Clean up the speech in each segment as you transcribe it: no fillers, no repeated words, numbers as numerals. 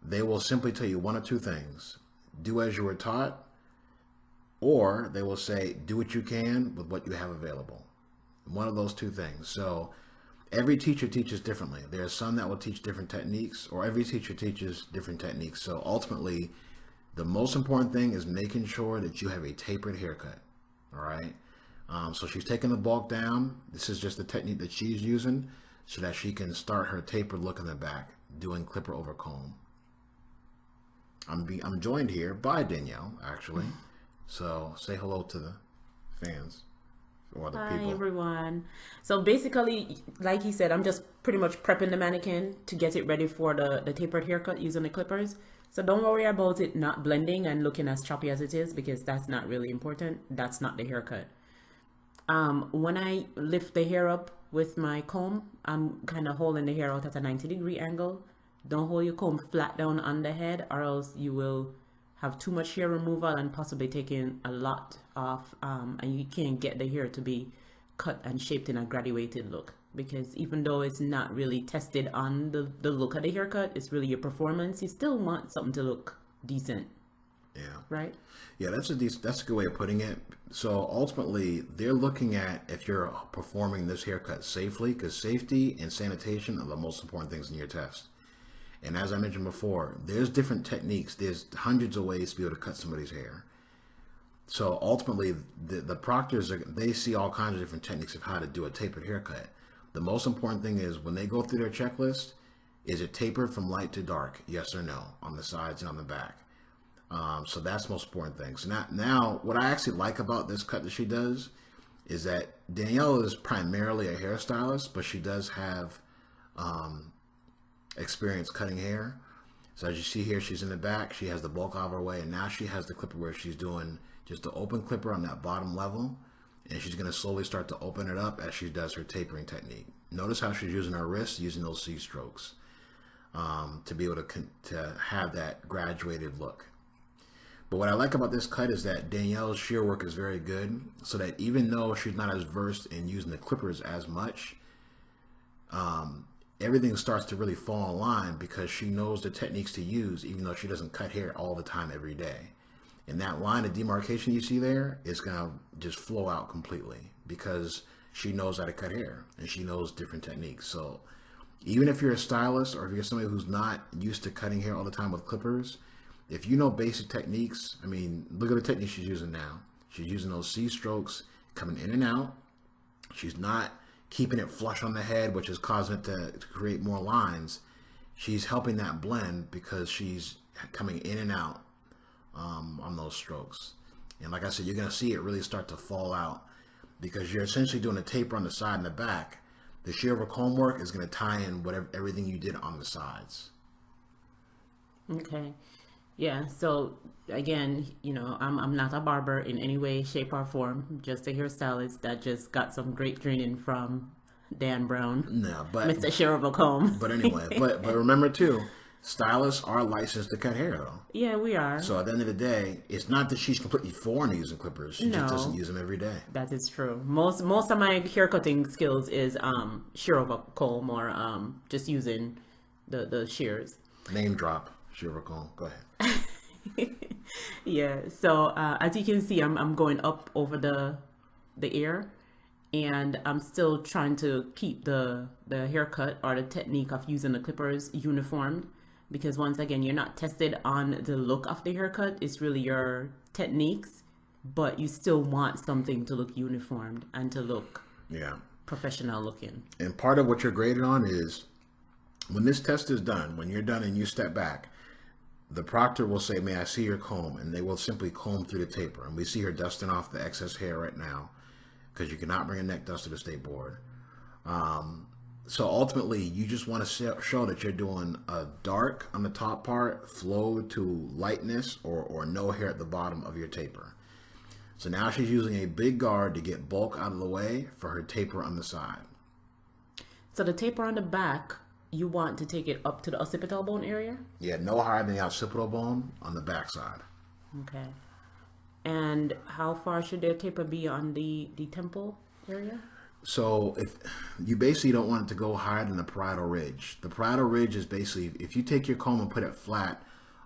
they will simply tell you one of two things: do as you were taught, or they will say, do what you can with what you have available. One of those two things. So every teacher teaches differently. There are some that will teach different techniques, or every teacher teaches different techniques. So ultimately, the most important thing is making sure that you have a tapered haircut. All right. So she's taking the bulk down. This is just the technique that she's using so that she can start her tapered look in the back, doing clipper over comb. I'm joined here by Danielle, actually. So say hello to the fans or the people. Hi everyone. So basically, like he said, I'm just pretty much prepping the mannequin to get it ready for the tapered haircut using the clippers. So don't worry about it not blending and looking as choppy as it is, because that's not really important. That's not the haircut. When I lift the hair up with my comb, I'm kind of holding the hair out at a 90-degree angle. Don't hold your comb flat down on the head, or else you will have too much hair removal and possibly taking a lot off, and you can't get the hair to be cut and shaped in a graduated look, because even though it's not really tested on the look of the haircut, it's really your performance. You still want something to look decent. Yeah. Right? Yeah, that's a good way of putting it. So ultimately, they're looking at if you're performing this haircut safely, because safety and sanitation are the most important things in your test. And as I mentioned before, there's different techniques. There's hundreds of ways to be able to cut somebody's hair. So ultimately, the proctors, they see all kinds of different techniques of how to do a tapered haircut. The most important thing is when they go through their checklist, is it tapered from light to dark? Yes or no, on the sides and on the back. So that's the most important thing. So now, what I actually like about this cut that she does is that Danielle is primarily a hairstylist, but she does have experience cutting hair. So as you see here, she's in the back. She has the bulk out of her way, and now she has the clipper where she's doing just the open clipper on that bottom level, and she's going to slowly start to open it up as she does her tapering technique. Notice how she's using her wrist, using those C strokes to be able to have that graduated look. But what I like about this cut is that Danielle's shear work is very good, so that even though she's not as versed in using the clippers as much, everything starts to really fall in line because she knows the techniques to use, even though she doesn't cut hair all the time every day. And that line of demarcation you see there is going to just flow out completely because she knows how to cut hair and she knows different techniques. So even if you're a stylist or if you're somebody who's not used to cutting hair all the time with clippers, if you know basic techniques, I mean, look at the technique she's using now. She's using those C strokes coming in and out. She's not keeping it flush on the head, which is causing it to create more lines. She's helping that blend because she's coming in and out on those strokes. And like I said, you're going to see it really start to fall out because you're essentially doing a taper on the side and the back. The shear over comb work is going to tie in everything you did on the sides. Okay. Yeah, so again, I'm not a barber in any way, shape, or form. Just a hairstylist that just got some great training from Dan Brown. No, but Mr. Shear Comb. But anyway, but remember too, stylists are licensed to cut hair though. Yeah, we are. So at the end of the day, it's not that she's completely foreign to using clippers. She just doesn't No, use them every day. that is true. Most of my hair cutting skills is shear comb or just using the shears. Name drop, shear comb. Go ahead. Yeah, so as you can see, I'm going up over the ear, and I'm still trying to keep the haircut or the technique of using the clippers uniformed, because once again, you're not tested on the look of the haircut. It's really your techniques, but you still want something to look uniformed and to look professional looking. And part of what you're graded on is when this test is done, when you're done and you step back, the proctor will say, may I see your comb? And they will simply comb through the taper. And we see her dusting off the excess hair right now because you cannot bring a neck dust to the state board. So ultimately, you just want to show that you're doing a dark on the top part, flow to lightness, or no hair at the bottom of your taper. So now she's using a big guard to get bulk out of the way for her taper on the side. So the taper on the back, you want to take it up to the occipital bone area? Yeah, no higher than the occipital bone on the back side. Okay. And how far should the taper be on the temple area? So if you basically don't want it to go higher than the parietal ridge. The parietal ridge is basically, if you take your comb and put it flat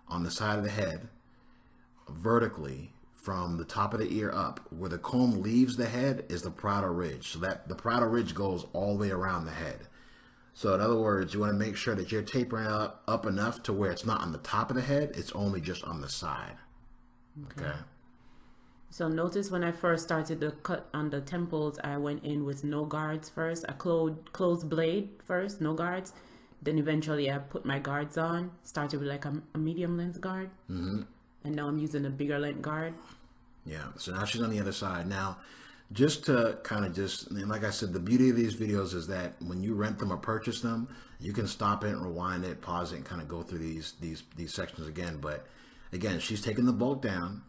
on the side of the head, vertically from the top of the ear up, where the comb leaves the head is the parietal ridge. So that the parietal ridge goes all the way around the head. So in other words, you want to make sure that you're tapering up enough to where it's not on the top of the head, it's only just on the side. Okay. So notice when I first started the cut on the temples, I went in with no guards first. I closed blade first, no guards. Then eventually I put my guards on, started with like a medium length guard. And now I'm using a bigger length guard. Yeah, so now she's on the other side. Now, just to kind of and like I said, the beauty of these videos is that when you rent them or purchase them, you can stop it, rewind it, pause it, and kind of go through these sections again. But again, she's taking the bulk down.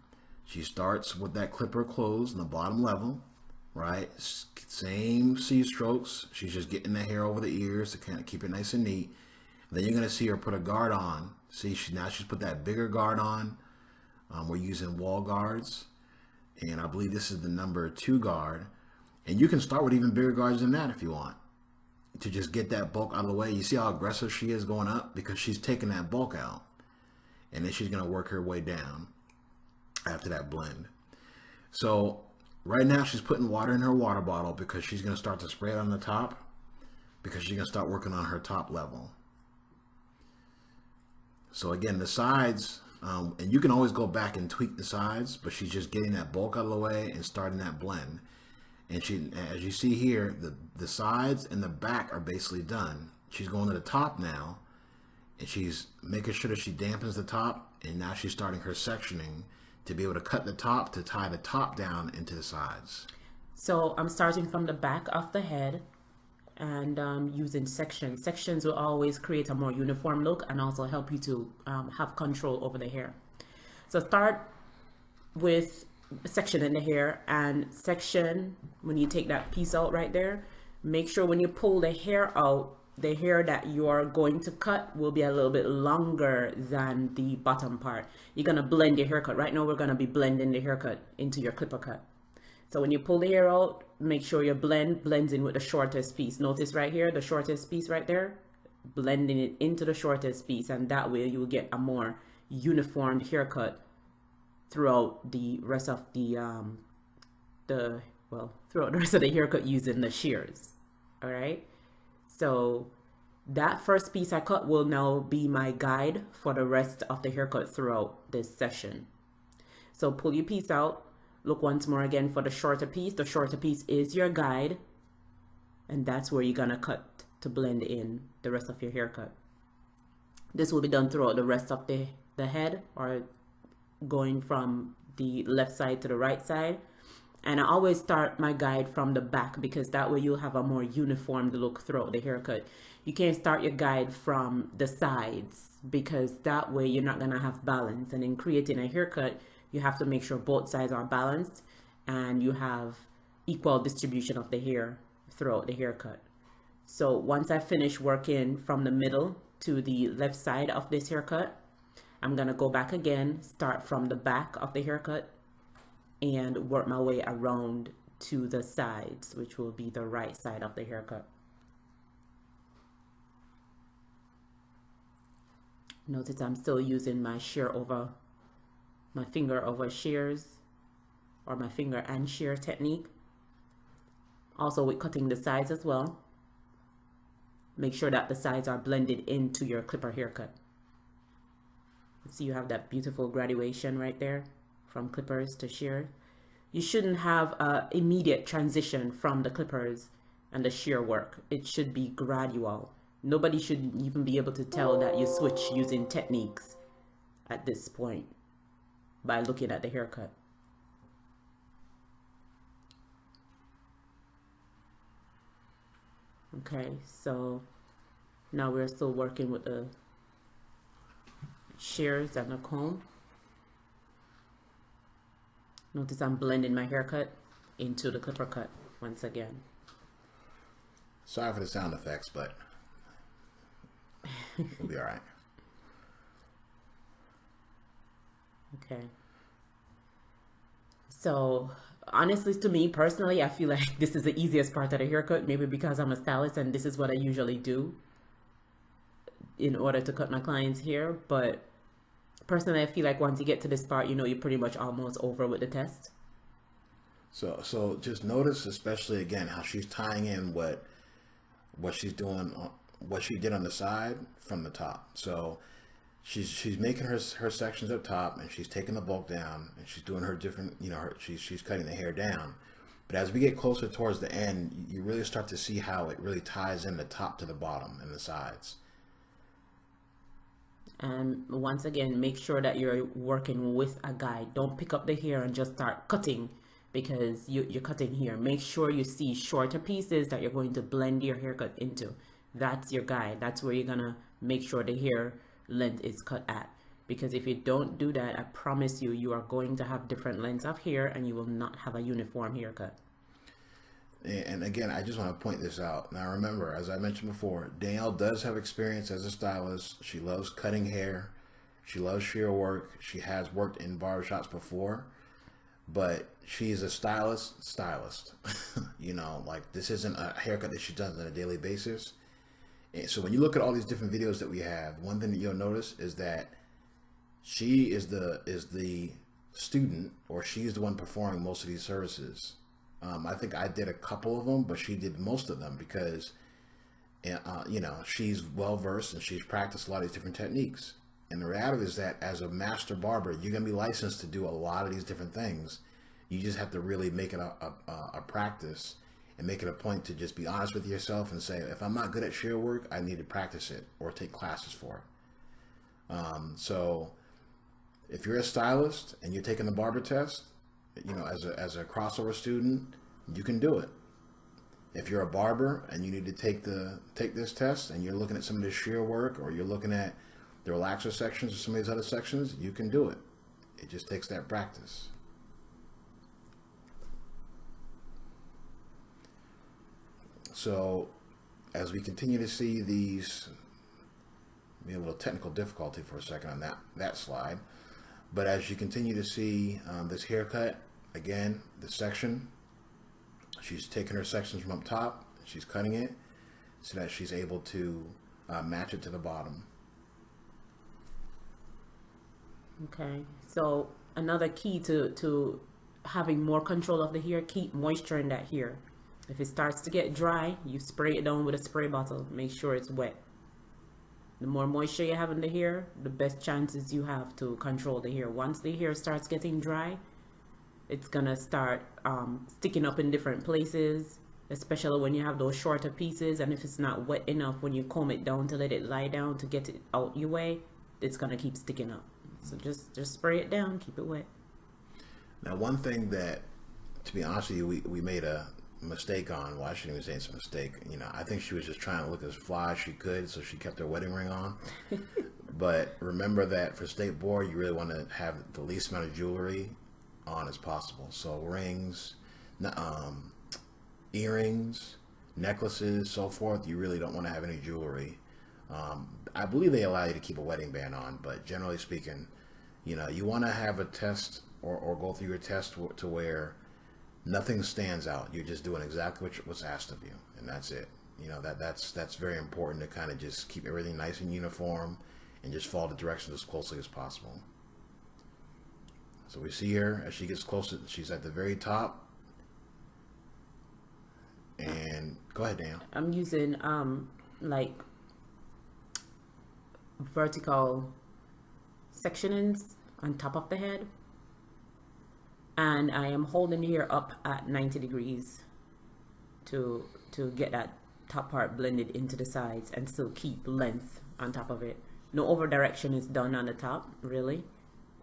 She starts with that clipper closed in the bottom level, right? Same C strokes. She's just getting the hair over the ears to kind of keep it nice and neat. Then you're going to see her put a guard on. See, now she's put that bigger guard on. We're using wall guards. And I believe this is the number 2 guard. And you can start with even bigger guards than that if you want, to just get that bulk out of the way. You see how aggressive she is going up? Because she's taking that bulk out. And then she's going to work her way down after that blend. So right now she's putting water in her water bottle because she's going to start to spray it on the top, because she's going to start working on her top level. So again, the sides, and you can always go back and tweak the sides, but she's just getting that bulk out of the way and starting that blend. And she, as you see here, the sides and the back are basically done. She's going to the top now, and she's making sure that she dampens the top, and now she's starting her sectioning to be able to cut the top to tie the top down into the sides. So I'm starting from the back of the head and using sections. Sections will always create a more uniform look and also help you to have control over the hair. So start with section in the hair, and section, when you take that piece out right there, make sure when you pull the hair out, the hair that you're going to cut will be a little bit longer than the bottom part. You're going to blend your haircut. Right now we're going to be blending the haircut into your clipper cut. So when you pull the hair out, make sure your blends in with the shortest piece. Notice right here, the shortest piece right there, blending it into the shortest piece, and that way you will get a more uniformed haircut throughout the rest of the throughout the rest of the haircut using the shears. All right. So that first piece I cut will now be my guide for the rest of the haircut throughout this session. So pull your piece out, look once more again for the shorter piece. The shorter piece is your guide, and that's where you're gonna cut to blend in the rest of your haircut. This will be done throughout the rest of the head, or going from the left side to the right side. And I always start my guide from the back, because that way you'll have a more uniformed look throughout the haircut. You can't start your guide from the sides, because that way you're not going to have balance. And in creating a haircut, you have to make sure both sides are balanced and you have equal distribution of the hair throughout the haircut. So once I finish working from the middle to the left side of this haircut, I'm going to go back again, start from the back of the haircut, and work my way around to the sides, which will be the right side of the haircut. Notice I'm still using my shear over, my finger over shears, or my finger and shear technique. Also with cutting the sides as well. Make sure that the sides are blended into your clipper haircut. See, you have that beautiful graduation right there, from clippers to shear. You shouldn't have an immediate transition from the clippers and the shear work. It should be gradual. Nobody should even be able to tell that you switch using techniques at this point by looking at the haircut. Okay, so now we're still working with the shears and the comb. Notice I'm blending my haircut into the clipper cut once again. Sorry for the sound effects, but we'll be all right. Okay. So honestly, to me personally, I feel like this is the easiest part of the haircut, maybe because I'm a stylist and this is what I usually do in order to cut my clients' hair. But personally, I feel like once you get to this part, you know, you're pretty much almost over with the test. So just notice, especially again, how she's tying in what she's doing, what she did on the side from the top. So she's making her sections up top, and she's taking the bulk down, and she's doing her different, she's cutting the hair down. But as we get closer towards the end, you really start to see how it really ties in the top to the bottom and the sides. And once again, make sure that you're working with a guide. Don't pick up the hair and just start cutting because you're cutting here. Make sure you see shorter pieces that you're going to blend your haircut into. That's your guide. That's where you're gonna make sure the hair length is cut at. Because if you don't do that, I promise you, you are going to have different lengths of hair and you will not have a uniform haircut. And again, I just want to point this out. Now, remember, as I mentioned before, Danielle does have experience as a stylist. She loves cutting hair. She loves shear work. She has worked in barbershops before, but she's a stylist. Like this isn't a haircut that she does on a daily basis. And so when you look at all these different videos that we have, one thing that you'll notice is that she is the student, or she's the one performing most of these services. I think I did a couple of them, but she did most of them because, she's well versed and she's practiced a lot of these different techniques. And the reality is that as a master barber, you're going to be licensed to do a lot of these different things. You just have to really make it a practice and make it a point to just be honest with yourself and say, if I'm not good at shear work, I need to practice it or take classes for it. So if you're a stylist and you're taking the barber test, as a crossover student, you can do it. If you're a barber and you need to take this test and you're looking at some of this shear work, or you're looking at the relaxer sections or some of these other sections, you can do it. It just takes that practice. So as we continue to see these, be a little technical difficulty for a second on that slide, but as you continue to see this haircut, again, the section, she's taking her sections from up top, she's cutting it so that she's able to match it to the bottom. Okay, so another key to having more control of the hair, keep moisture in that hair. If it starts to get dry, you spray it down with a spray bottle. Make sure it's wet. The more moisture you have in the hair, the best chances you have to control the hair. Once the hair starts getting dry, it's gonna start sticking up in different places, especially when you have those shorter pieces. And if it's not wet enough, when you comb it down to let it lie down to get it out your way, it's gonna keep sticking up. So just spray it down, keep it wet. Now, one thing that, to be honest with you, we made a mistake on. Well, I shouldn't even say it's a mistake. I think she was just trying to look as fly as she could, so she kept her wedding ring on. But remember that for state board, you really want to have the least amount of jewelry on as possible. So rings, earrings, necklaces, so forth. You really don't want to have any jewelry. I believe they allow you to keep a wedding band on, but generally speaking, you want to have a test or go through your test to where nothing stands out. You're just doing exactly what's asked of you, and that's it. That's very important to kind of just keep everything nice and uniform and just follow the directions as closely as possible. So we see her as she gets closer. She's at the very top. And go ahead, Dan. I'm using like vertical sectionings on top of the head, and I am holding here up at 90 degrees to get that top part blended into the sides and still keep length on top of it. No over direction is done on the top, really.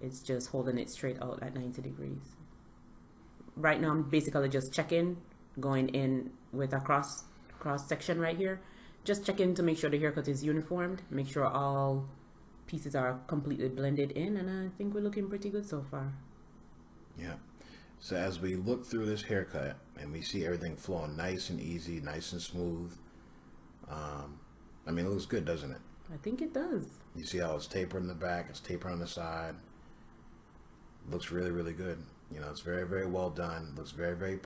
It's just holding it straight out at 90 degrees. Right now I'm basically just checking, going in with a cross section right here, just checking to make sure the haircut is uniformed, make sure all pieces are completely blended in, and I think we're looking pretty good so far. Yeah. So as we look through this haircut and we see everything flowing nice and easy, nice and smooth, it looks good, doesn't it? I think it does. You see how it's tapered in the back, it's tapered on the side. Looks really, really good. You know, it's very, very well done. Looks very, very